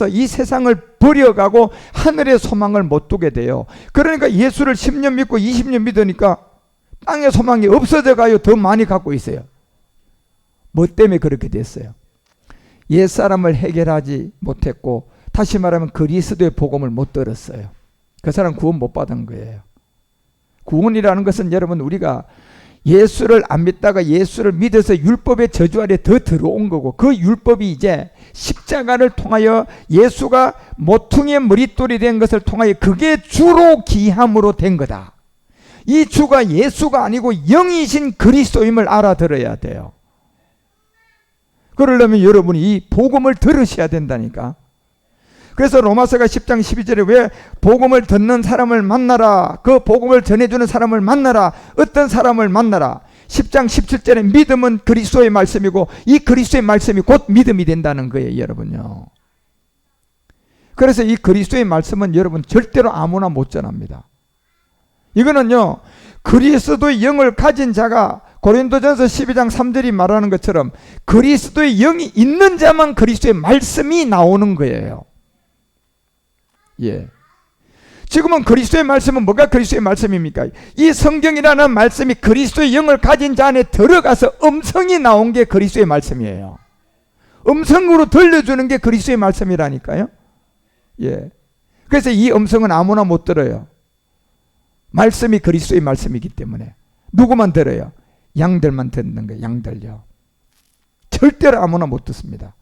빠져서 이 세상을 버려가고 하늘의 소망을 못 두게 돼요. 그러니까 예수를 10년 믿고 20년 믿으니까 땅의 소망이 없어져 가요. 더 많이 갖고 있어요. 뭐 때문에 그렇게 됐어요? 옛사람을 해결하지 못했고, 다시 말하면 그리스도의 복음을 못 들었어요. 그 사람 구원 못 받은 거예요. 구원이라는 것은 여러분, 우리가 예수를 안 믿다가 예수를 믿어서 율법의 저주 아래 더 들어온 거고, 그 율법이 이제 십자가를 통하여 예수가 모퉁이의 머릿돌이 된 것을 통하여 그게 주로 기함으로 된 거다. 이 주가 예수가 아니고 영이신 그리스도임을 알아들어야 돼요. 그러려면 여러분이 이 복음을 들으셔야 된다니까. 그래서 로마서가 10장 12절에 왜 복음을 듣는 사람을 만나라, 그 복음을 전해주는 사람을 만나라, 어떤 사람을 만나라. 10장 17절에 믿음은 그리스도의 말씀이고 이 그리스도의 말씀이 곧 믿음이 된다는 거예요, 여러분요. 그래서 이 그리스도의 말씀은 여러분 절대로 아무나 못 전합니다. 이거는요, 그리스도의 영을 가진 자가 고린도전서 12장 3절이 말하는 것처럼 그리스도의 영이 있는 자만 그리스도의 말씀이 나오는 거예요. 예. 지금은 그리스도의 말씀은 뭐가 그리스도의 말씀입니까? 이 성경이라는 말씀이 그리스도의 영을 가진 자 안에 들어가서 음성이 나온 게 그리스도의 말씀이에요. 음성으로 들려주는 게 그리스도의 말씀이라니까요. 예. 그래서 이 음성은 아무나 못 들어요. 말씀이 그리스도의 말씀이기 때문에. 누구만 들어요? 양들만 듣는 거예요. 양들요. 절대로 아무나 못 듣습니다.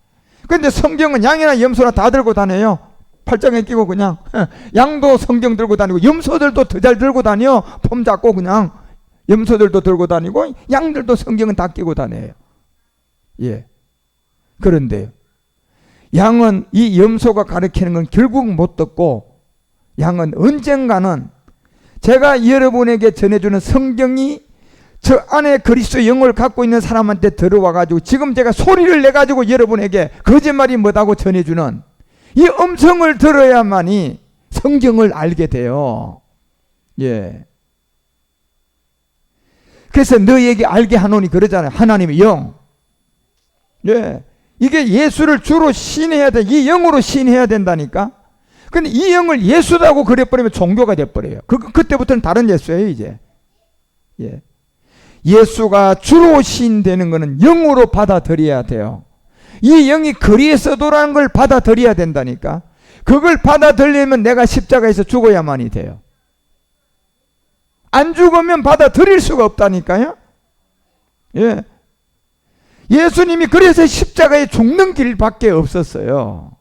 그런데 성경은 양이나 염소나 다 들고 다녀요. 팔짱에 끼고 그냥. 양도 성경 들고 다니고 염소들도 더 잘 들고 다녀. 폼 잡고 그냥. 염소들도 들고 다니고 양들도 성경은 다 끼고 다녀요. 예. 그런데 양은 이 염소가 가르치는 건 결국 못 듣고, 양은 언젠가는 제가 여러분에게 전해주는 성경이 저 안에 그리스도의 영을 갖고 있는 사람한테 들어와가지고 지금 제가 소리를 내가지고 여러분에게 거짓말이 뭐다고 전해주는 이 음성을 들어야만이 성경을 알게 돼요. 예. 그래서 너희에게 알게 하노니 그러잖아요. 하나님의 영. 예. 이게 예수를 주로 시인해야 돼. 이 영으로 시인해야 된다니까. 근데 이 영을 예수라고 그래버리면 종교가 돼버려요. 그때부터는 다른 예수예요, 이제. 예. 예수가 주로 시인되는 것은 영으로 받아들여야 돼요. 이 영이 그리스도라는 걸 받아들여야 된다니까. 그걸 받아들이려면 내가 십자가에서 죽어야만이 돼요. 안 죽으면 받아들일 수가 없다니까요. 예. 예수님이 그래서 십자가에 죽는 길밖에 없었어요.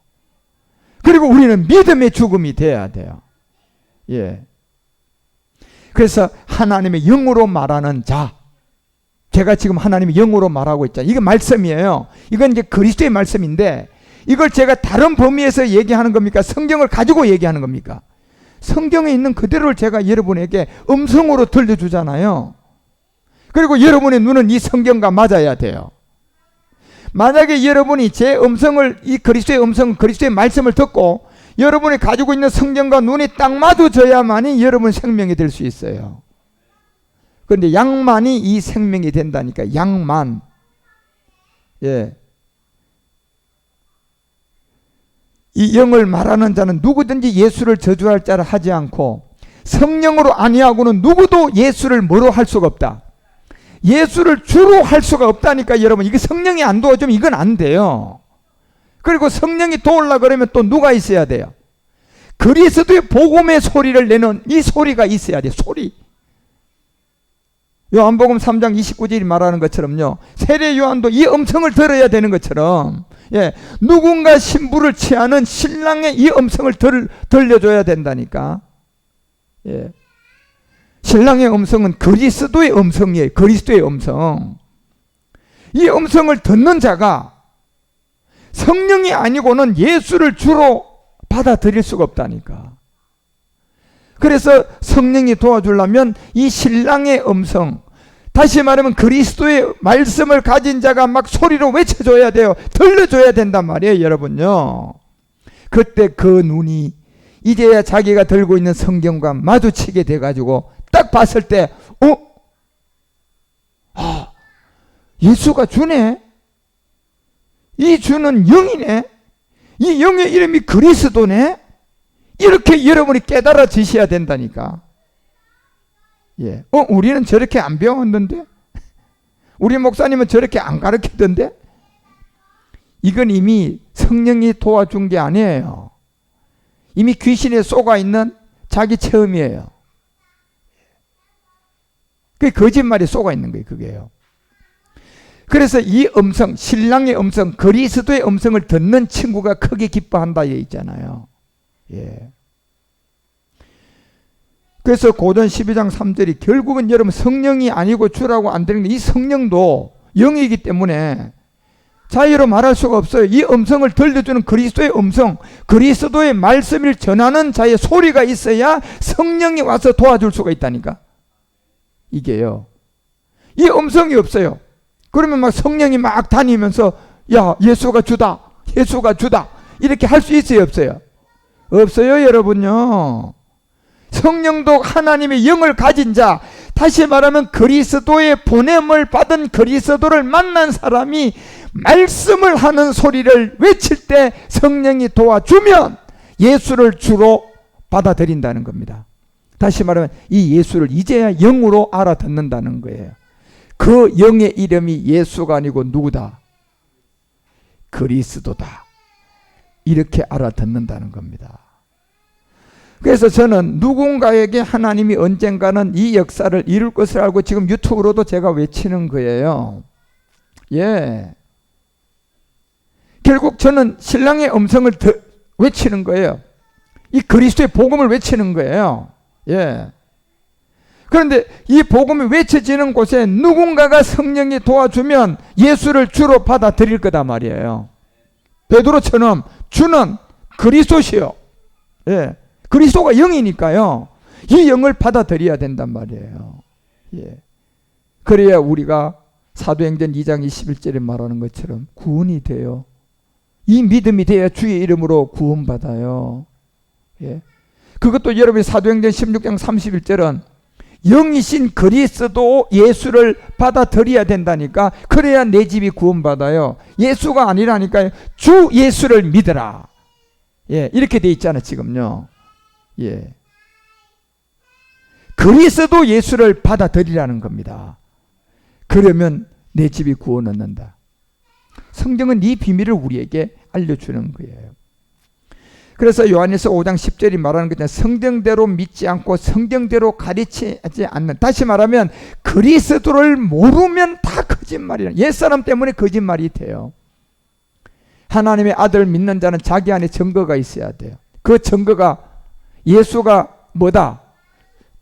그리고 우리는 믿음의 죽음이 돼야 돼요. 예. 그래서 하나님의 영으로 말하는 자, 제가 지금 하나님의 영으로 말하고 있잖아요. 이게 말씀이에요. 이건 이제 그리스도의 말씀인데, 이걸 제가 다른 범위에서 얘기하는 겁니까? 성경을 가지고 얘기하는 겁니까? 성경에 있는 그대로를 제가 여러분에게 음성으로 들려주잖아요. 그리고 여러분의 눈은 이 성경과 맞아야 돼요. 만약에 여러분이 제 음성을, 이 그리스도의 음성, 그리스도의 말씀을 듣고 여러분이 가지고 있는 성경과 눈이 딱 마주쳐야만이 여러분 생명이 될 수 있어요. 그런데 양만이 이 생명이 된다니까. 양만. 예. 이 영을 말하는 자는 누구든지 예수를 저주할 자를 하지 않고 성령으로 아니하고는 누구도 예수를 뭐로 할 수가 없다. 예수를 주로 할 수가 없다니까. 여러분, 이게 성령이 안 도와주면 이건 안 돼요. 그리고 성령이 도우려고 그러면 또 누가 있어야 돼요? 그리스도의 복음의 소리를 내는 이 소리가 있어야 돼요. 소리. 요한복음 3장 29절이 말하는 것처럼요, 세례 요한도 이 음성을 들어야 되는 것처럼, 예, 누군가 신부를 취하는 신랑의 이 음성을 들려줘야 된다니까. 예. 신랑의 음성은 그리스도의 음성이에요. 그리스도의 음성. 이 음성을 듣는 자가 성령이 아니고는 예수를 주로 받아들일 수가 없다니까. 그래서 성령이 도와주려면 이 신랑의 음성, 다시 말하면 그리스도의 말씀을 가진 자가 막 소리로 외쳐줘야 돼요. 들려줘야 된단 말이에요, 여러분요. 그때 그 눈이 이제야 자기가 들고 있는 성경과 마주치게 돼가지고 딱 봤을 때, 예수가 주네? 이 주는 영이네? 이 영의 이름이 그리스도네? 이렇게 여러분이 깨달아지셔야 된다니까. 예. 우리는 저렇게 안 배웠는데? 우리 목사님은 저렇게 안 가르치던데? 이건 이미 성령이 도와준 게 아니에요. 이미 귀신에 쏘가 있는 자기 체험이에요. 그게 거짓말이 쏘가 있는 거예요. 그게요. 그래서 이 음성, 신랑의 음성, 그리스도의 음성을 듣는 친구가 크게 기뻐한다 있잖아요. 예. 그래서 고전 12장 3절이 결국은 여러분 성령이 아니고 주라고 안 되는 게 이 성령도 영이기 때문에 자유로 말할 수가 없어요. 이 음성을 들려주는 그리스도의 음성, 그리스도의 말씀을 전하는 자의 소리가 있어야 성령이 와서 도와줄 수가 있다니까. 이게요. 이 음성이 없어요. 그러면 막 성령이 막 다니면서 야 예수가 주다, 예수가 주다 이렇게 할 수 있어요, 없어요? 없어요, 여러분요. 성령도 하나님의 영을 가진 자, 다시 말하면 그리스도의 보냄을 받은 그리스도를 만난 사람이 말씀을 하는 소리를 외칠 때 성령이 도와주면 예수를 주로 받아들인다는 겁니다. 다시 말하면 이 예수를 이제야 영으로 알아듣는다는 거예요. 그 영의 이름이 예수가 아니고 누구다? 그리스도다. 이렇게 알아듣는다는 겁니다. 그래서 저는 누군가에게 하나님이 언젠가는 이 역사를 이룰 것을 알고 지금 유튜브로도 제가 외치는 거예요. 예. 결국 저는 신랑의 음성을 외치는 거예요. 이 그리스도의 복음을 외치는 거예요. 예. 그런데 이 복음이 외쳐지는 곳에 누군가가 성령이 도와주면 예수를 주로 받아들일 거다 말이에요. 베드로처럼 주는 그리스도시요. 예. 그리스도가 영이니까요. 이 영을 받아들여야 된단 말이에요. 예. 그래야 우리가 사도행전 2장 21절에 말하는 것처럼 구원이 돼요. 이 믿음이 돼야 주의 이름으로 구원받아요. 예. 그것도 여러분이 사도행전 16장 31절은 영이신 그리스도 예수를 받아들여야 된다니까. 그래야 내 집이 구원받아요. 예수가 아니라니까요. 주 예수를 믿어라. 예, 이렇게 돼 있잖아 지금요. 예. 그리스도 예수를 받아들이라는 겁니다. 그러면 내 집이 구원 얻는다. 성경은 이 비밀을 우리에게 알려주는 거예요. 그래서 요한일서 5장 10절이 말하는 것처럼 성경대로 믿지 않고 성경대로 가르치지 않는, 다시 말하면 그리스도를 모르면 다 거짓말이라. 옛사람 때문에 거짓말이 돼요. 하나님의 아들 믿는 자는 자기 안에 증거가 있어야 돼요. 그 증거가 예수가 뭐다?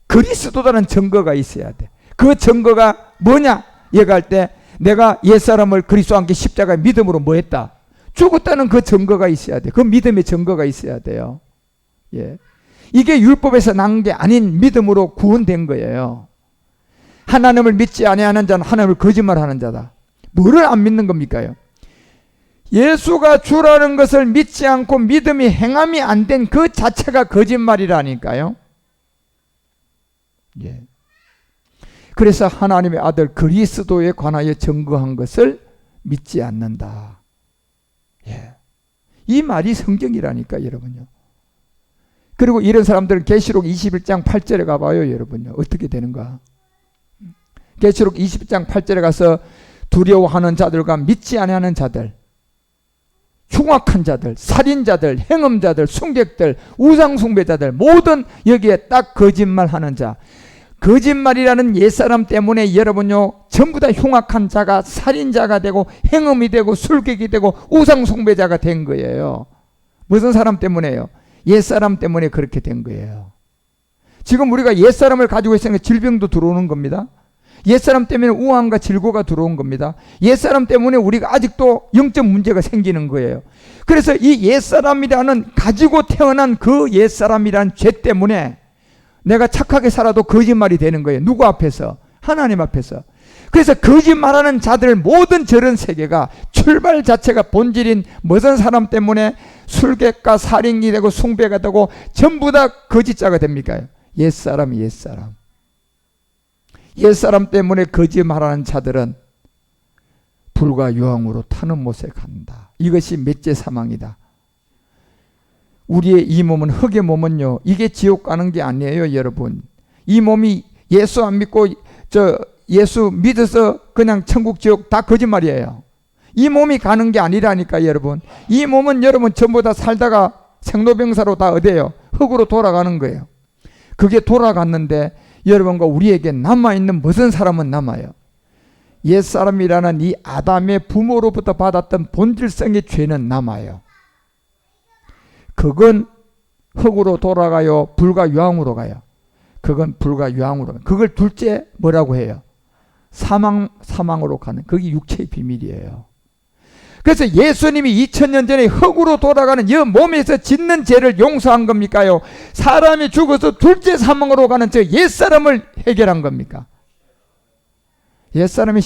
그리스도라는 증거가 있어야 돼. 그 증거가 뭐냐? 얘기할 때 내가 옛사람을 그리스도와 함께 십자가의 믿음으로 뭐 했다? 죽었다는 그 증거가 있어야 돼. 그 믿음의 증거가 있어야 돼요. 예. 이게 율법에서 난 게 아닌 믿음으로 구원된 거예요. 하나님을 믿지 아니하는 자는 하나님을 거짓말하는 자다. 뭐를 안 믿는 겁니까요? 예수가 주라는 것을 믿지 않고 믿음이 행함이 안 된 그 자체가 거짓말이라니까요. 예. 그래서 하나님의 아들 그리스도에 관하여 증거한 것을 믿지 않는다. 예. 이 말이 성경이라니까 여러분요. 그리고 이런 사람들은 계시록 21장 8절에 가봐요 여러분요. 어떻게 되는가? 계시록 21장 8절에 가서 두려워하는 자들과 믿지 아니하는 자들, 흉악한 자들, 살인자들, 행음자들, 숭객들, 우상숭배자들, 모든 여기에 딱 거짓말하는 자, 거짓말이라는 옛사람 때문에 여러분요 전부 다 흉악한 자가 살인자가 되고 행음이 되고 술객이 되고 우상숭배자가 된 거예요. 무슨 사람 때문에요? 옛사람 때문에 그렇게 된 거예요. 지금 우리가 옛사람을 가지고 있으니까 질병도 들어오는 겁니다. 옛사람 때문에 우환과 질고가 들어온 겁니다. 옛사람 때문에 우리가 아직도 영적 문제가 생기는 거예요. 그래서 이 옛사람이라는 가지고 태어난 그 옛사람이라는 죄 때문에 내가 착하게 살아도 거짓말이 되는 거예요. 누구 앞에서? 하나님 앞에서. 그래서 거짓말하는 자들 모든 저런 세계가 출발 자체가 본질인 무슨 사람 때문에 술객과 살인이 되고 숭배가 되고 전부 다 거짓자가 됩니까? 옛사람이 옛사람. 옛사람 때문에 거짓말하는 자들은 불과 유황으로 타는 못에 간다. 이것이 맺제 사망이다. 우리의 이 몸은, 흙의 몸은요, 이게 지옥 가는 게 아니에요, 여러분. 이 몸이 예수 안 믿고 예수 믿어서 그냥 천국 지옥 다 거짓말이에요. 이 몸이 가는 게 아니라니까, 여러분. 이 몸은 여러분 전부 다 살다가 생로병사로 다 어디에요? 흙으로 돌아가는 거예요. 그게 돌아갔는데 여러분과 우리에게 남아있는 무슨 사람은 남아요? 옛사람이라는 이 아담의 부모로부터 받았던 본질성의 죄는 남아요. 그건 흙으로 돌아가요? 불과 유황으로 가요? 그건 불과 유황으로 가요. 그걸 둘째 뭐라고 해요? 사망으로 가는, 그게 육체의 비밀이에요. 그래서 예수님이 2000년 전에 흙으로 돌아가는 이 몸에서 짓는 죄를 용서한 겁니까요? 사람이 죽어서 둘째 사망으로 가는 저 옛사람을 해결한 겁니까? 옛사람이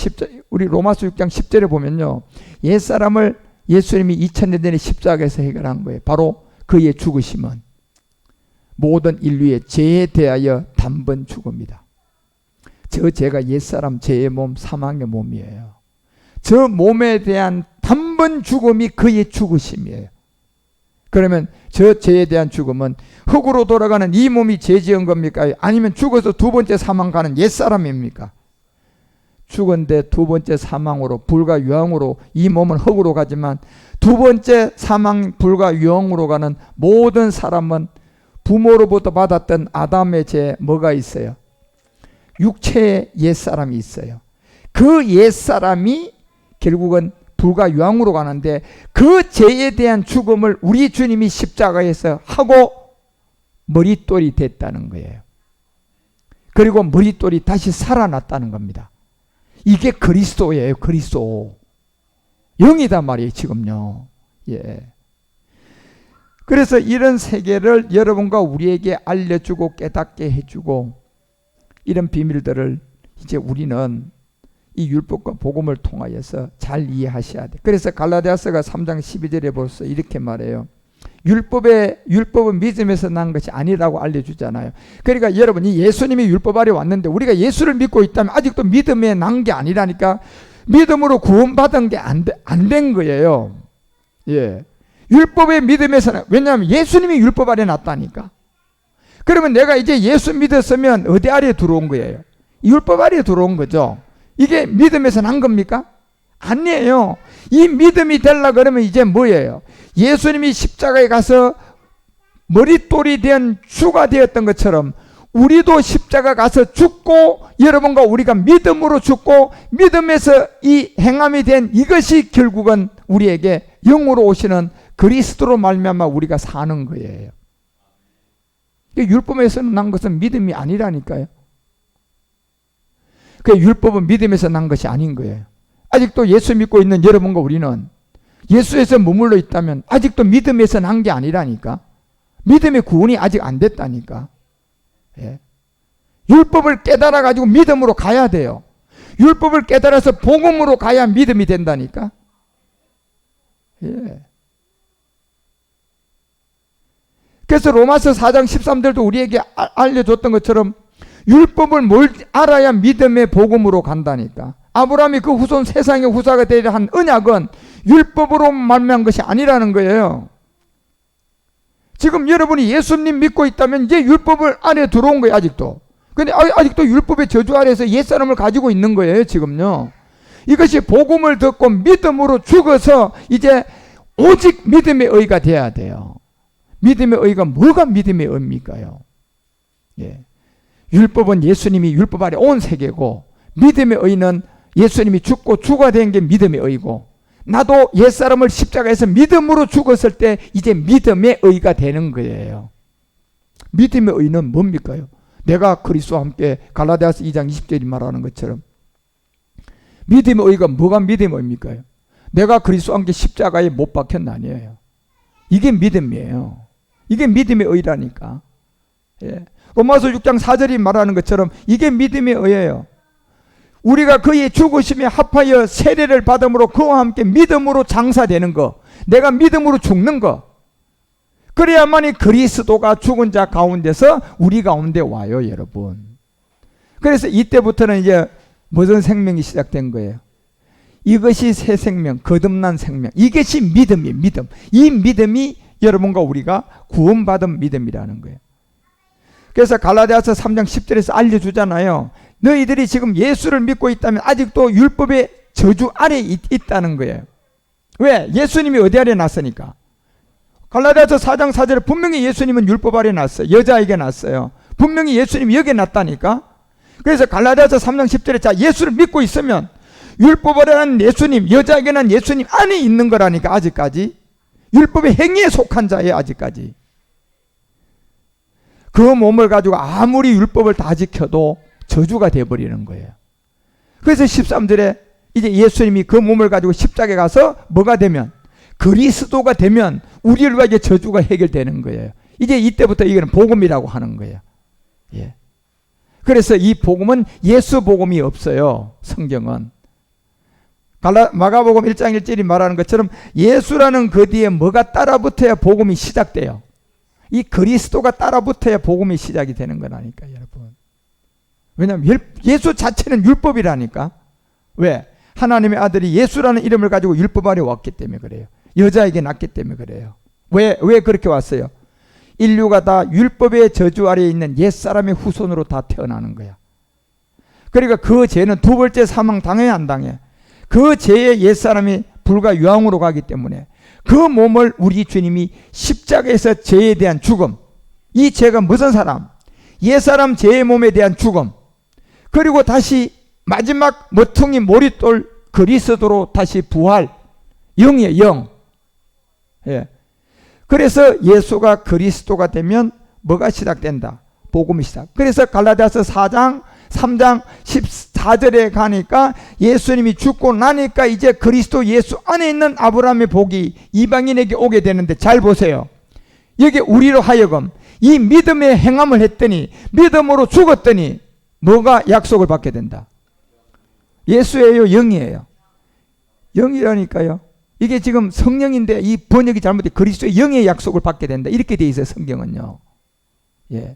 우리 로마서 6장 10절에 보면요, 옛사람을 예수님이 2000년 전에 십자가에서 해결한 거예요. 바로 그의 죽으심은 모든 인류의 죄에 대하여 단번 죽음이다. 저 죄가 옛사람 죄의 몸, 사망의 몸이에요. 저 몸에 대한 단번 죽음이 그의 죽으심이에요. 그러면 저 죄에 대한 죽음은 흙으로 돌아가는 이 몸이 죄 지은 겁니까? 아니면 죽어서 두 번째 사망 가는 옛사람입니까? 죽은데 두 번째 사망으로, 불과 유황으로, 이 몸은 흙으로 가지만 두 번째 사망, 불과 유황으로 가는 모든 사람은 부모로부터 받았던 아담의 죄 뭐가 있어요? 육체의 옛사람이 있어요. 그 옛사람이 결국은 불과 유황으로 가는데 그 죄에 대한 죽음을 우리 주님이 십자가에서 하고 머릿돌이 됐다는 거예요. 그리고 머릿돌이 다시 살아났다는 겁니다. 이게 그리스도예요. 그리스도 영이단 말이에요, 지금요. 예. 그래서 이런 세계를 여러분과 우리에게 알려주고 깨닫게 해주고, 이런 비밀들을 이제 우리는 이 율법과 복음을 통하여서 잘 이해하셔야 돼. 그래서 갈라디아서가 3장 12절에 벌써 이렇게 말해요. 율법은 믿음에서 난 것이 아니라고 알려주잖아요. 그러니까 여러분, 이 예수님이 율법 아래 왔는데 우리가 예수를 믿고 있다면 아직도 믿음에 난 게 아니라니까. 믿음으로 구원받은 게 안 된 거예요. 예. 율법의 믿음에서는, 왜냐하면 예수님이 율법 아래 놨다니까. 그러면 내가 이제 예수 믿었으면 어디 아래 들어온 거예요? 율법 아래 들어온 거죠. 이게 믿음에서 난 겁니까? 아니에요. 이 믿음이 되려고 그러면 이제 뭐예요? 예수님이 십자가에 가서 머릿돌이 된 주가 되었던 것처럼 우리도 십자가 가서 죽고, 여러분과 우리가 믿음으로 죽고 믿음에서 이 행함이 된 이것이 결국은 우리에게 영으로 오시는 그리스도로 말미암아 우리가 사는 거예요. 율법에서 난 것은 믿음이 아니라니까요. 그 율법은 믿음에서 난 것이 아닌 거예요. 아직도 예수 믿고 있는 여러분과 우리는 예수에서 머물러 있다면 아직도 믿음에서 난 게 아니라니까. 믿음의 구원이 아직 안 됐다니까. 예. 율법을 깨달아 가지고 믿음으로 가야 돼요. 율법을 깨달아서 복음으로 가야 믿음이 된다니까. 예. 그래서 로마서 4장 13절도 우리에게 알려줬던 것처럼 율법을 뭘 알아야 믿음의 복음으로 간다니까. 아브라함이 그 후손 세상의 후사가 되려 한 언약은 율법으로 말미암은 것이 아니라는 거예요. 지금 여러분이 예수님 믿고 있다면 이제 율법을 안에 들어온 거예요, 아직도. 근데 아직도 율법의 저주 아래에서 옛사람을 가지고 있는 거예요, 지금요. 이것이 복음을 듣고 믿음으로 죽어서 이제 오직 믿음의 의가 돼야 돼요. 믿음의 의가 뭐가 믿음의 의입니까요? 예. 율법은 예수님이 율법 아래 온 세계고, 믿음의 의는 예수님이 죽고 주가 된 게 믿음의 의고, 나도 옛사람을 십자가에서 믿음으로 죽었을 때 이제 믿음의 의가 되는 거예요. 믿음의 의는 뭡니까요? 내가 그리스도와 함께, 갈라디아서 2장 20절이 말하는 것처럼 믿음의 의가 뭐가 믿음의 의입니까요? 내가 그리스도와 함께 십자가에 못 박혔나 아니에요. 이게 믿음이에요. 이게 믿음의 의라니까. 예. 로마서 6장 4절이 말하는 것처럼 이게 믿음의 의예요. 우리가 그의 죽으심에 합하여 세례를 받음으로 그와 함께 믿음으로 장사되는 거, 내가 믿음으로 죽는 거, 그래야만이 그리스도가 죽은 자 가운데서 우리 가운데 와요, 여러분. 그래서 이때부터는 이제 무슨 생명이 시작된 거예요? 이것이 새 생명, 거듭난 생명. 이것이 믿음이에요, 믿음. 이 믿음이 여러분과 우리가 구원받은 믿음이라는 거예요. 그래서 갈라디아서 3장 10절에서 알려주잖아요. 너희들이 지금 예수를 믿고 있다면 아직도 율법의 저주 아래에 있다는 거예요. 왜? 예수님이 어디 아래 났으니까. 갈라디아서 4장 4절에 분명히 예수님은 율법 아래 났어요. 여자에게 났어요. 분명히 예수님이 여기에 났다니까. 그래서 갈라디아서 3장 10절에 자, 예수를 믿고 있으면 율법 아래 난 예수님, 여자에게 난 예수님 안에 있는 거라니까. 아직까지 율법의 행위에 속한 자예요. 아직까지. 그 몸을 가지고 아무리 율법을 다 지켜도 저주가 되어버리는 거예요. 그래서 13절에 이제 예수님이 그 몸을 가지고 십자가에 가서 뭐가 되면, 그리스도가 되면 우리들과 이제 저주가 해결되는 거예요. 이제 이때부터 이거는 복음이라고 하는 거예요. 예. 그래서 이 복음은 예수 복음이 없어요. 성경은. 마가복음 1장 1절이 말하는 것처럼 예수라는 그 뒤에 뭐가 따라붙어야 복음이 시작돼요. 이 그리스도가 따라붙어야 복음이 시작이 되는 거라니까, 여러분. 왜냐하면 예수 자체는 율법이라니까. 왜? 하나님의 아들이 예수라는 이름을 가지고 율법 아래 왔기 때문에 그래요. 여자에게 낳기 때문에 그래요. 왜 그렇게 왔어요? 인류가 다 율법의 저주 아래에 있는 옛사람의 후손으로 다 태어나는 거야. 그러니까 그 죄는 두 번째 사망 당해 안 당해? 그 죄의 옛사람이 불과 유황으로 가기 때문에 그 몸을 우리 주님이 십자가에서 죄에 대한 죽음, 이 죄가 무슨 사람? 옛사람 죄의 몸에 대한 죽음, 그리고 다시 마지막 모퉁이 모릿돌 그리스도로 다시 부활, 영이에요. 영. 예. 그래서 예수가 그리스도가 되면 뭐가 시작된다? 복음이 시작. 그래서 갈라디아서 4장 3장 14절에 가니까 예수님이 죽고 나니까 이제 그리스도 예수 안에 있는 아브라함의 복이 이방인에게 오게 되는데, 잘 보세요. 여기 우리로 하여금 이 믿음의 행함을 했더니, 믿음으로 죽었더니 뭐가 약속을 받게 된다? 예수예요, 영이에요? 영이라니까요. 이게 지금 성령인데 이 번역이 잘못돼 그리스도의 영의 약속을 받게 된다, 이렇게 돼 있어요, 성경은요. 예.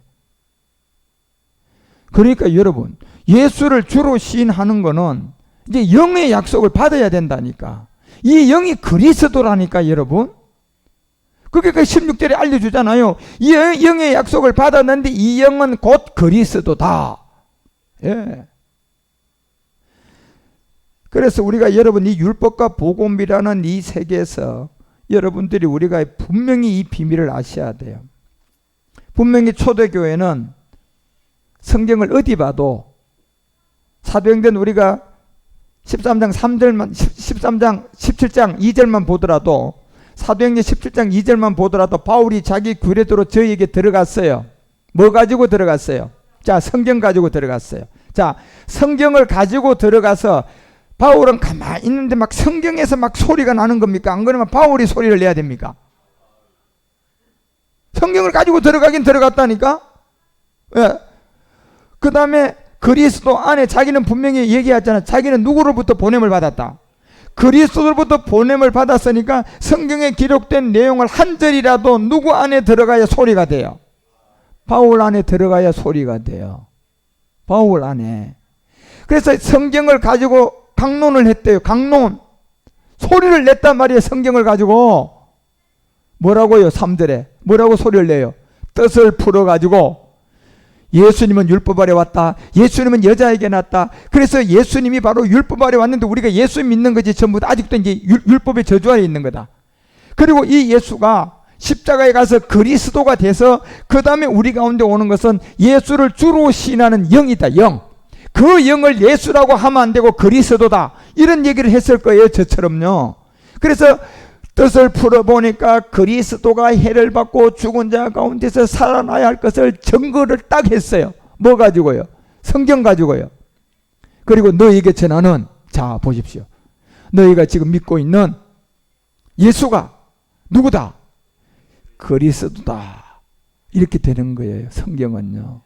그러니까 여러분, 예수를 주로 시인하는 거는 이제 영의 약속을 받아야 된다니까. 이 영이 그리스도라니까, 여러분. 그게 그 16절에 알려주잖아요. 이 영의 약속을 받았는데 이 영은 곧 그리스도다. 예. 그래서 우리가 여러분 이 율법과 복음이라는 이 세계에서 여러분들이 우리가 분명히 이 비밀을 아셔야 돼요. 분명히 초대교회는 성경을 어디 봐도 사도행전 우리가 13장 3절만 13장 17장 2절만 보더라도, 사도행전 17장 2절만 보더라도 바울이 자기 규례대로 저희에게 들어갔어요. 뭐 가지고 들어갔어요? 자, 성경 가지고 들어갔어요. 자, 성경을 가지고 들어가서 바울은 가만히 있는데 막 성경에서 막 소리가 나는 겁니까? 안 그러면 바울이 소리를 내야 됩니까? 성경을 가지고 들어가긴 들어갔다니까? 예. 그 다음에 그리스도 안에 자기는 분명히 얘기했잖아. 자기는 누구로부터 보냄을 받았다? 그리스도로부터 보냄을 받았으니까 성경에 기록된 내용을 한 절이라도 누구 안에 들어가야 소리가 돼요? 바울 안에 들어가야 소리가 돼요. 바울 안에. 그래서 성경을 가지고 강론을 했대요. 강론. 소리를 냈단 말이에요. 성경을 가지고. 뭐라고요? 3절에. 뭐라고 소리를 내요? 뜻을 풀어가지고 예수님은 율법 아래 왔다. 예수님은 여자에게 났다. 그래서 예수님이 바로 율법 아래 왔는데 우리가 예수 믿는 거지 전부 다 아직도 이제 율법의 저주 아래 있는 거다. 그리고 이 예수가 십자가에 가서 그리스도가 돼서 그 다음에 우리 가운데 오는 것은 예수를 주로 시인하는 영이다. 영. 그 영을 예수라고 하면 안 되고 그리스도다, 이런 얘기를 했을 거예요. 저처럼요. 그래서 뜻을 풀어보니까 그리스도가 해를 받고 죽은 자 가운데서 살아나야 할 것을 증거를 딱 했어요. 뭐 가지고요? 성경 가지고요. 그리고 너희에게 전하는, 자 보십시오, 너희가 지금 믿고 있는 예수가 누구다? 그리스도다. 이렇게 되는 거예요. 성경은요.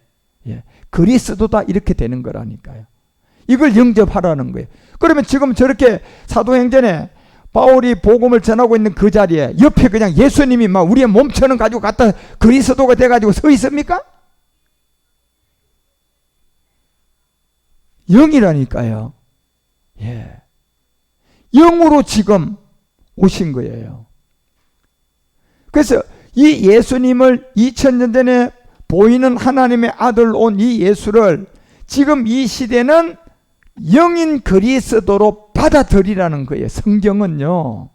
예. 그리스도다, 이렇게 되는 거라니까요. 이걸 영접하라는 거예요. 그러면 지금 저렇게 사도행전에 바울이 복음을 전하고 있는 그 자리에 옆에 그냥 예수님이 막 우리의 몸처럼 가지고 갖다 그리스도가 돼가지고 서 있습니까? 영이라니까요. 예. 영으로 지금 오신 거예요. 그래서 이 예수님을 2000년 전에 보이는 하나님의 아들 온 이 예수를 지금 이 시대는 영인 그리스도로 받아들이라는 거예요. 성경은요.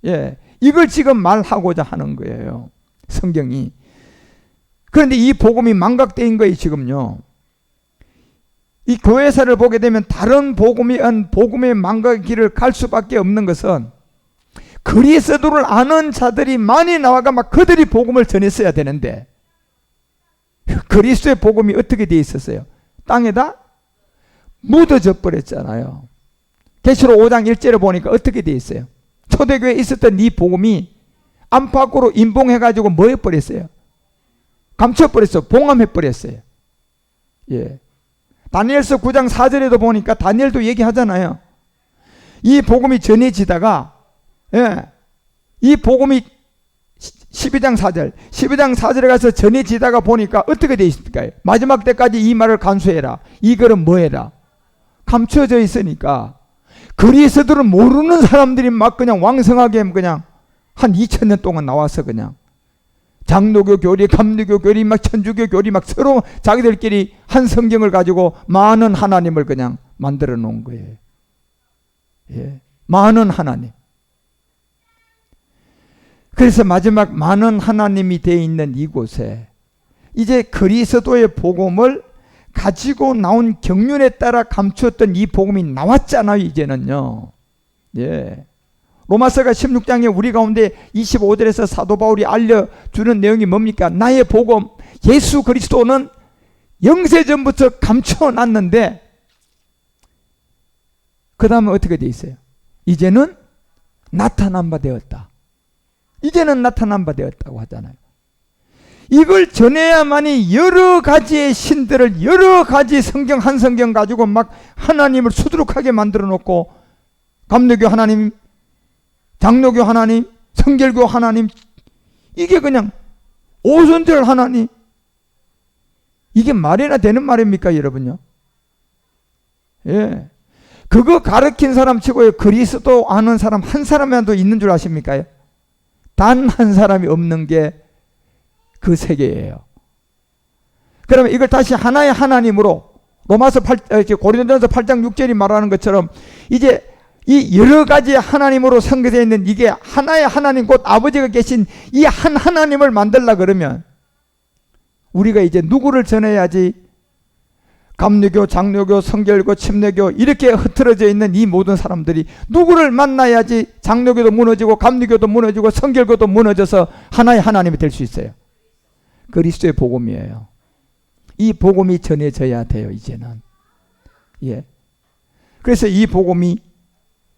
예, 이걸 지금 말하고자 하는 거예요. 성경이. 그런데 이 복음이 망각된 거예요. 지금요. 이 교회사를 보게 되면 다른 복음의 망각의 길을 갈 수밖에 없는 것은 그리스도를 아는 자들이 많이 나와가 막 그들이 복음을 전했어야 되는데 그리스도의 복음이 어떻게 되어 있었어요? 땅에다 묻어져 버렸잖아요. 계시록 5장 1절에 보니까 어떻게 되어 있어요? 초대교회에 있었던 이 복음이 안팎으로 인봉해가지고 뭐 해버렸어요? 감춰버렸어요. 봉함해버렸어요. 예. 다니엘서 9장 4절에도 보니까 다니엘도 얘기하잖아요. 이 복음이 전해지다가 예, 이 복음이 12장 4절에 가서 전해지다가 보니까 어떻게 되어 있을까요? 마지막 때까지 이 말을 간수해라. 이 글은 뭐해라? 감춰져 있으니까 그리스도를 모르는 사람들이 막 그냥 왕성하게 그냥 한 2000년 동안 나와서 그냥 장로교 교리, 감리교 교리, 막 천주교 교리 막 서로 자기들끼리 한 성경을 가지고 많은 하나님을 그냥 만들어 놓은 거예요. 예, 많은 하나님. 그래서 마지막 많은 하나님이 되어 있는 이곳에 이제 그리스도의 복음을 가지고 나온 경륜에 따라 감추었던 이 복음이 나왔잖아요. 이제는요. 예. 로마서가 16장에 우리 가운데 25절에서 사도 바울이 알려주는 내용이 뭡니까? 나의 복음 예수 그리스도는 영세전부터 감춰놨는데 그 다음에 어떻게 돼 있어요? 이제는 나타난 바 되었다. 이제는 나타난 바 되었다고 하잖아요. 이걸 전해야만이 여러 가지의 신들을 여러 가지 성경 한 성경 가지고 막 하나님을 수두룩하게 만들어 놓고 감리교 하나님, 장로교 하나님, 성결교 하나님, 이게 그냥 오순절 하나님, 이게 말이나 되는 말입니까 여러분요? 예, 그거 가르친 사람 치고요 그리스도 아는 사람 한 사람이라도 있는 줄 아십니까? 단 한 사람이 없는 게 그 세계예요. 그러면 이걸 다시 하나의 하나님으로 로마서 고린도전서 8장 6절이 말하는 것처럼 이제 이 여러 가지 하나님으로 성경되어 있는 이게 하나의 하나님 곧 아버지가 계신 이 한 하나님을 만들라 그러면 우리가 이제 누구를 전해야지 감리교, 장로교, 성결교, 침례교 이렇게 흐트러져 있는 이 모든 사람들이 누구를 만나야지 장로교도 무너지고 감리교도 무너지고 성결교도 무너져서 하나의 하나님이 될 수 있어요. 그리스도의 복음이에요. 이 복음이 전해져야 돼요. 이제는. 예. 그래서 이 복음이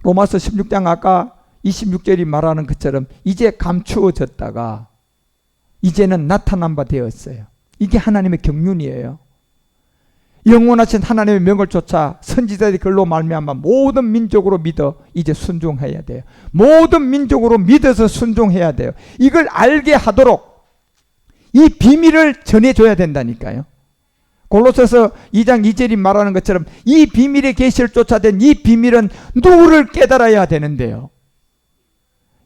로마서 16장 아까 26절이 말하는 것처럼 이제 감추어졌다가 이제는 나타난 바 되었어요. 이게 하나님의 경륜이에요. 영원하신 하나님의 명을 쫓아 선지자들이 글로 말미암아 모든 민족으로 믿어 이제 순종해야 돼요. 모든 민족으로 믿어서 순종해야 돼요. 이걸 알게 하도록 이 비밀을 전해줘야 된다니까요. 골로새서 2장 2절이 말하는 것처럼 이 비밀의 계시를 쫓아낸 이 비밀은 누구를 깨달아야 되는데요.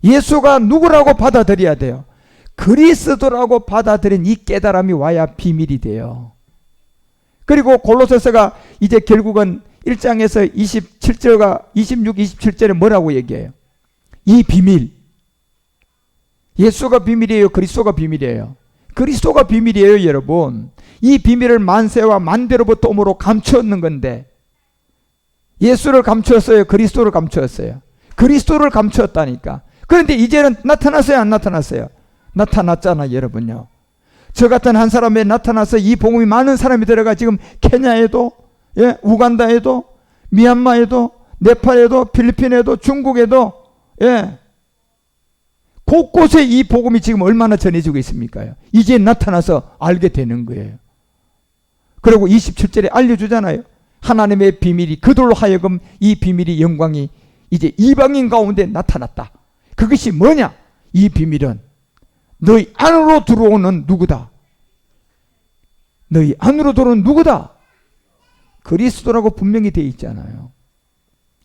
예수가 누구라고 받아들여야 돼요. 그리스도라고 받아들인 이 깨달음이 와야 비밀이 돼요. 그리고 골로새서가 이제 결국은 1장에서 27절과 26, 27절에 뭐라고 얘기해요? 이 비밀. 예수가 비밀이에요? 그리스도가 비밀이에요? 그리스도가 비밀이에요, 여러분. 이 비밀을 만세와 만대로부터 오므로 감추었는 건데 예수를 감추었어요? 그리스도를 감추었어요? 그리스도를 감추었다니까. 그런데 이제는 나타났어요? 안 나타났어요? 나타났잖아, 여러분요. 저 같은 한 사람에 나타나서 이 복음이 많은 사람이 들어가 지금 케냐에도, 예, 우간다에도, 미얀마에도, 네팔에도, 필리핀에도, 중국에도, 예, 곳곳에 이 복음이 지금 얼마나 전해지고 있습니까? 이제 나타나서 알게 되는 거예요. 그리고 27절에 알려주잖아요. 하나님의 비밀이 그들로 하여금 이 비밀이 영광이 이제 이방인 가운데 나타났다. 그것이 뭐냐? 이 비밀은 너희 안으로 들어오는 누구다? 너희 안으로 들어오는 누구다? 그리스도라고 분명히 되어 있잖아요.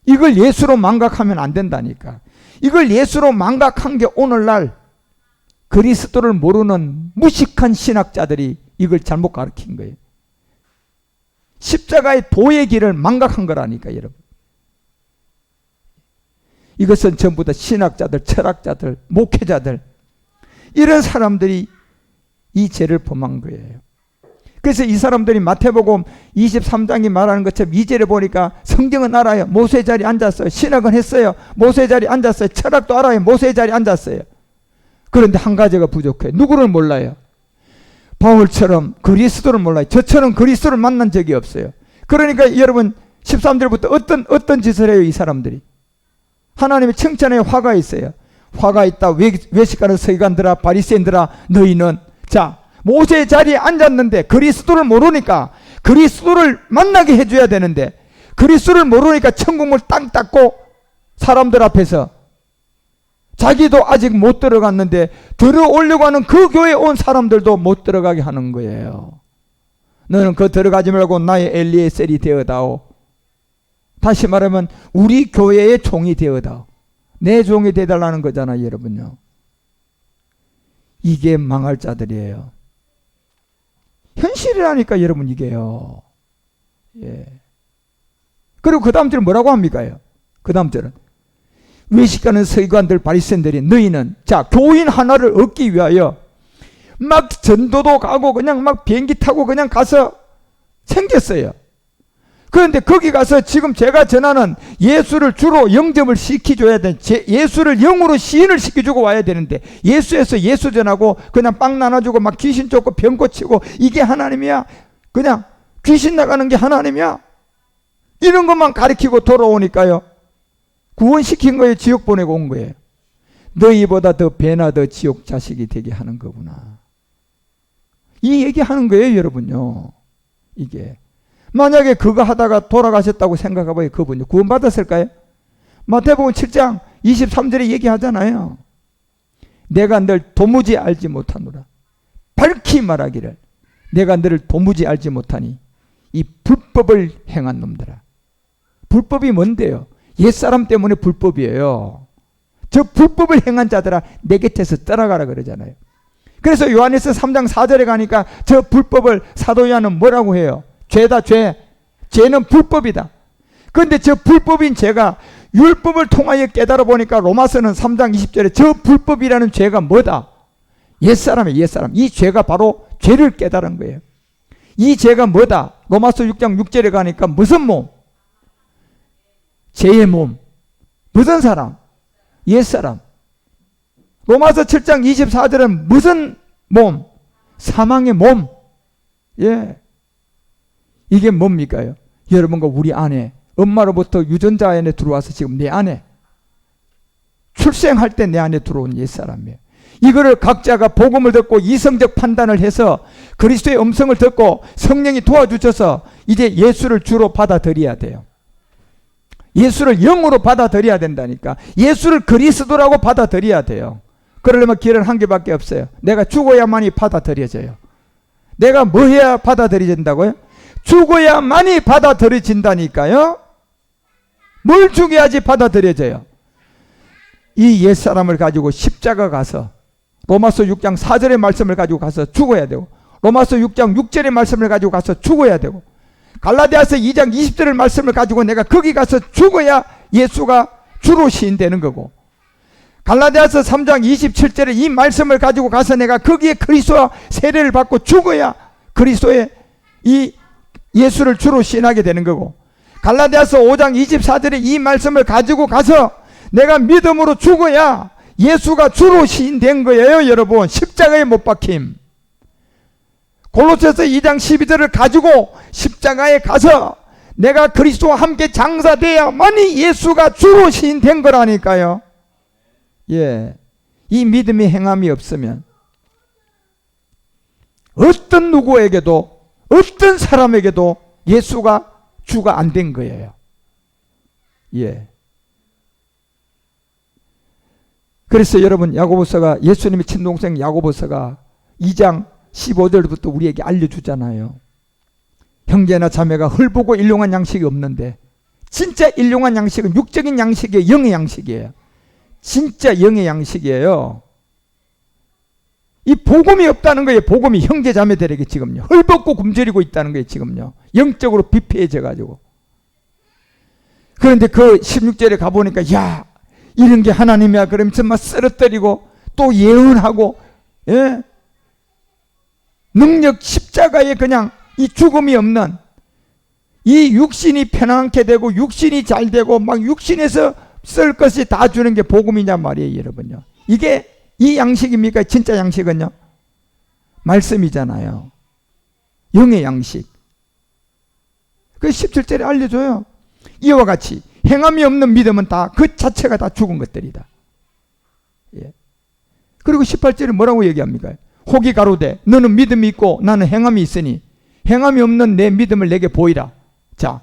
이걸 예수로 망각하면 안 된다니까. 이걸 예수로 망각한 게 오늘날 그리스도를 모르는 무식한 신학자들이 이걸 잘못 가르친 거예요. 십자가의 도의 길을 망각한 거라니까 여러분. 이것은 전부 다 신학자들, 철학자들, 목회자들 이런 사람들이 이 죄를 범한 거예요. 그래서 이 사람들이 마태복음 23장이 말하는 것처럼 2절에 보니까 성경은 알아요. 모세의 자리에 앉았어요. 신학은 했어요. 모세의 자리에 앉았어요. 철학도 알아요. 모세의 자리에 앉았어요. 그런데 한 가지가 부족해요. 누구를 몰라요? 바울처럼 그리스도를 몰라요. 저처럼 그리스도를 만난 적이 없어요. 그러니까 여러분 13절부터 어떤 짓을 해요? 이 사람들이 하나님의 칭찬에 화가 있어요. 화가 있다. 외식하는 서기관들아 바리새인들아 너희는 자 모세의 자리에 앉았는데 그리스도를 모르니까 그리스도를 만나게 해줘야 되는데 그리스도를 모르니까 천국문을 땅 닫고 사람들 앞에서 자기도 아직 못 들어갔는데 들어오려고 하는 그 교회에 온 사람들도 못 들어가게 하는 거예요. 너는 그 들어가지 말고 나의 엘리에셀이 되어다오. 다시 말하면 우리 교회의 종이 되어다오. 내 종이 되달라는 거잖아요, 여러분요. 이게 망할 자들이에요. 현실이라니까 여러분 이게요. 예. 그리고 그 다음 절은 뭐라고 합니까? 그 다음 절은 외식하는 서기관들 바리새인들이 너희는 자 교인 하나를 얻기 위하여 막 전도도 가고 그냥 막 비행기 타고 그냥 가서 생겼어요. 그런데 거기 가서 지금 제가 전하는 예수를 주로 영접을 시켜줘야 돼. 예수를 영으로 시인을 시켜주고 와야 되는데 예수에서 예수 전하고 그냥 빵 나눠주고 막 귀신 쫓고 병 고치고 이게 하나님이야? 그냥 귀신 나가는 게 하나님이야? 이런 것만 가르치고 돌아오니까요. 구원시킨 거예요. 지옥 보내고 온 거예요. 너희보다 더 배나 더 지옥 자식이 되게 하는 거구나. 이 얘기하는 거예요, 여러분요. 이게 만약에 그거 하다가 돌아가셨다고 생각해봐요. 그분요. 구원 받았을까요? 마태복음 7장 23절에 얘기하잖아요. 내가 널 도무지 알지 못하노라. 밝히 말하기를 내가 너를 도무지 알지 못하니 이 불법을 행한 놈들아. 불법이 뭔데요? 옛사람 때문에 불법이에요. 저 불법을 행한 자들아 내 곁에서 떠나가라 그러잖아요. 그래서 요한일서 3장 4절에 가니까 저 불법을 사도 요한은 뭐라고 해요? 죄다 죄. 죄는 불법이다. 그런데 저 불법인 죄가 율법을 통하여 깨달아 보니까 로마서는 3장 20절에 저 불법이라는 죄가 뭐다? 옛사람이에요. 옛사람. 이 죄가 바로 죄를 깨달은 거예요. 이 죄가 뭐다? 로마서 6장 6절에 가니까 무슨 몸? 죄의 몸. 무슨 사람? 옛사람. 로마서 7장 24절은 무슨 몸? 사망의 몸. 예. 이게 뭡니까요? 여러분과 우리 안에 엄마로부터 유전자 안에 들어와서 지금 내 안에 출생할 때 내 안에 들어온 옛사람이에요. 이거를 각자가 복음을 듣고 이성적 판단을 해서 그리스도의 음성을 듣고 성령이 도와주셔서 이제 예수를 주로 받아들여야 돼요. 예수를 영으로 받아들여야 된다니까. 예수를 그리스도라고 받아들여야 돼요. 그러려면 길은 한 개밖에 없어요. 내가 죽어야만이 받아들여져요. 내가 뭐 해야 받아들여진다고요? 죽어야만이 받아들여진다니까요. 뭘 죽여야지 받아들여져요? 이 옛사람을 가지고 십자가 가서 로마서 6장 4절의 말씀을 가지고 가서 죽어야 되고 로마서 6장 6절의 말씀을 가지고 가서 죽어야 되고 갈라디아서 2장 20절의 말씀을 가지고 내가 거기 가서 죽어야 예수가 주로 시인되는 거고 갈라디아서 3장 27절에 이 말씀을 가지고 가서 내가 거기에 그리스도와 세례를 받고 죽어야 그리스도의 이 예수를 주로 시인하게 되는 거고 갈라디아서 5장 24절에 이 말씀을 가지고 가서 내가 믿음으로 죽어야 예수가 주로 시인된 거예요. 여러분 십자가에 못 박힘. 골로새서 2장 12절을 가지고 십자가에 가서 내가 그리스도와 함께 장사돼야만이 예수가 주로 시인된 거라니까요. 예, 이 믿음의 행함이 없으면 어떤 누구에게도 어떤 사람에게도 예수가 주가 안 된 거예요. 예. 그래서 여러분 야고보서가 예수님의 친동생 야고보서가 2장 15절부터 우리에게 알려주잖아요. 형제나 자매가 헐보고 일용한 양식이 없는데 진짜 일용한 양식은 육적인 양식이에요. 영의 양식이에요. 진짜 영의 양식이에요. 이 복음이 없다는 거예요. 복음이 형제자매들에게 지금요. 헐벗고 굶주리고 있다는 거예요. 지금요. 영적으로 비폐해져 가지고. 그런데 그 16절에 가보니까 야 이런 게 하나님이야 그러면서 막 쓰러뜨리고 또 예언하고, 예? 능력 십자가에 그냥 이 죽음이 없는 이 육신이 편안케 되고 육신이 잘 되고 막 육신에서 쓸 것이 다 주는 게 복음이냐 말이에요. 여러분요. 이게 이 양식입니까? 진짜 양식은요? 말씀이잖아요. 영의 양식. 그 17절에 알려줘요. 이와 같이 행함이 없는 믿음은 다 그 자체가 다 죽은 것들이다. 예. 그리고 18절에 뭐라고 얘기합니까? 혹이 가로되 너는 믿음이 있고 나는 행함이 있으니 행함이 없는 내 믿음을 내게 보이라. 자,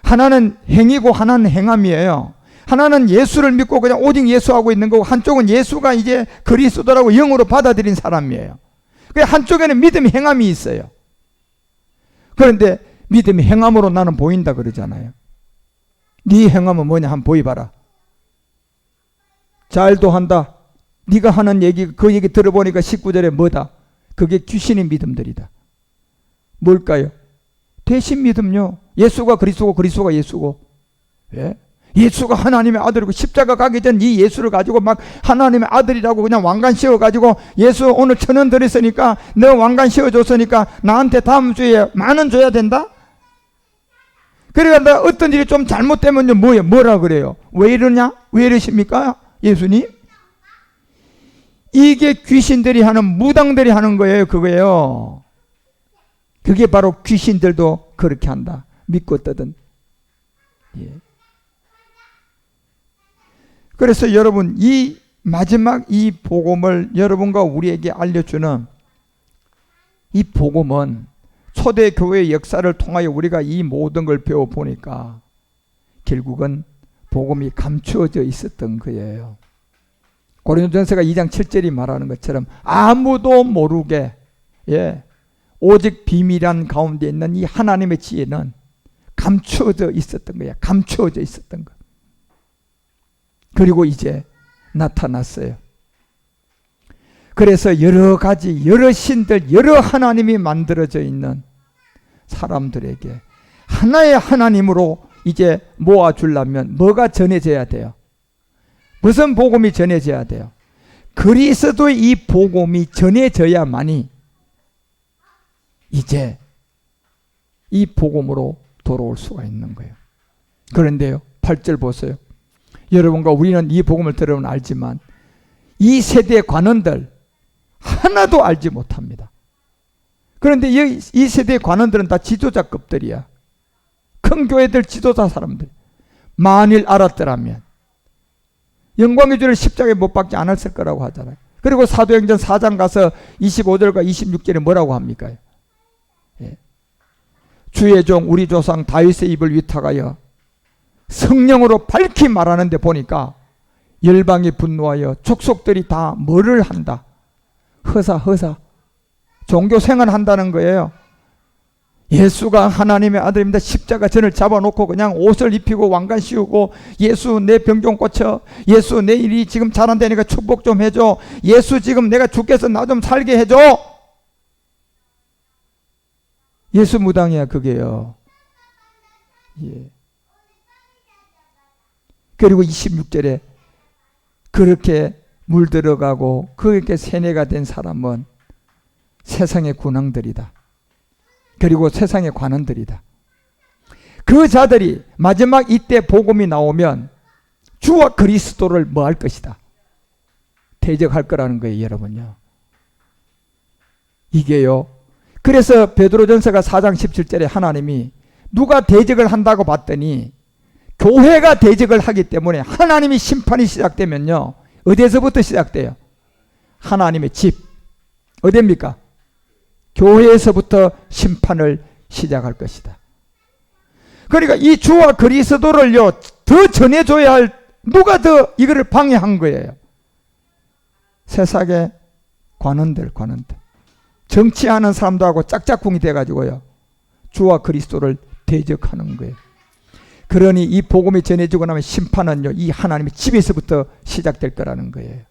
하나는 행이고 하나는 행함이에요. 하나는 예수를 믿고 그냥 오직 예수하고 있는 거고 한쪽은 예수가 이제 그리스도라고 영으로 받아들인 사람이에요. 한쪽에는 믿음이 행함이 있어요. 그런데 믿음이 행함으로 나는 보인다 그러잖아요. 네 행함은 뭐냐 한번 보여봐라. 잘도 한다. 네가 하는 얘기 그 얘기 들어보니까 19절에 뭐다? 그게 귀신의 믿음들이다. 뭘까요? 대신 믿음요. 예수가 그리스도고 그리스도가 예수고, 예? 예수가 하나님의 아들이고 십자가 가기 전 이 예수를 가지고 막 하나님의 아들이라고 그냥 왕관 씌워가지고 예수 오늘 1,000원 드렸으니까 너 왕관 씌워줬으니까 나한테 다음 주에 10,000원 줘야 된다? 그러니까 어떤 일이 좀 잘못되면 뭐라 그래요? 왜 이러냐? 왜 이러십니까? 예수님? 이게 귀신들이 하는 무당들이 하는 거예요. 그거예요. 그게 바로 귀신들도 그렇게 한다. 믿고 떠든. 예. 그래서 여러분 이 마지막 이 복음을 여러분과 우리에게 알려주는 이 복음은 초대교회의 역사를 통하여 우리가 이 모든 걸 배워보니까 결국은 복음이 감추어져 있었던 거예요. 고린도전서가 2장 7절이 말하는 것처럼 아무도 모르게, 예, 오직 비밀한 가운데 있는 이 하나님의 지혜는 감추어져 있었던 거야. 감추어져 있었던 거. 그리고 이제 나타났어요. 그래서 여러 가지 여러 신들 여러 하나님이 만들어져 있는 사람들에게 하나의 하나님으로 이제 모아주려면 뭐가 전해져야 돼요? 무슨 복음이 전해져야 돼요? 그리스도의 이 복음이 전해져야만이 이제 이 복음으로 돌아올 수가 있는 거예요. 그런데요 8절 보세요. 여러분과 우리는 이 복음을 들으면 알지만 이 세대의 관원들 하나도 알지 못합니다. 그런데 이 세대의 관원들은 다 지도자급들이야. 큰 교회들 지도자 사람들. 만일 알았더라면 영광의 주를 십자가에 못 박지 않았을 거라고 하잖아요. 그리고 사도행전 4장 가서 25절과 26절에 뭐라고 합니까? 예. 주의 종 우리 조상 다윗의 입을 위탁하여 성령으로 밝히 말하는데 보니까 열방이 분노하여 족속들이 다 뭐를 한다? 허사 종교생활 한다는 거예요. 예수가 하나님의 아들입니다. 십자가 전을 잡아놓고 그냥 옷을 입히고 왕관 씌우고 예수 내 병 좀 고쳐, 예수 내 일이 지금 잘 안 되니까 축복 좀 해줘, 예수 지금 내가 죽겠어 나 좀 살게 해줘. 예수 무당이야 그게요. 예. 그리고 26절에 그렇게 물들어가고 그렇게 세뇌가 된 사람은 세상의 군왕들이다. 그리고 세상의 관원들이다. 그 자들이 마지막 이때 복음이 나오면 주와 그리스도를 뭐 할 것이다? 대적할 거라는 거예요, 여러분요. 이게요. 그래서 베드로전서가 4장 17절에 하나님이 누가 대적을 한다고 봤더니 교회가 대적을 하기 때문에 하나님이 심판이 시작되면요. 어디에서부터 시작돼요? 하나님의 집. 어디입니까? 교회에서부터 심판을 시작할 것이다. 그러니까 이 주와 그리스도를요 더 전해줘야 할 누가 더 이거를 방해한 거예요? 세상의 관원들. 정치하는 사람들하고 짝짝꿍이 돼가지고요 주와 그리스도를 대적하는 거예요. 그러니 이 복음이 전해지고 나면 심판은요 이 하나님의 집에서부터 시작될 거라는 거예요.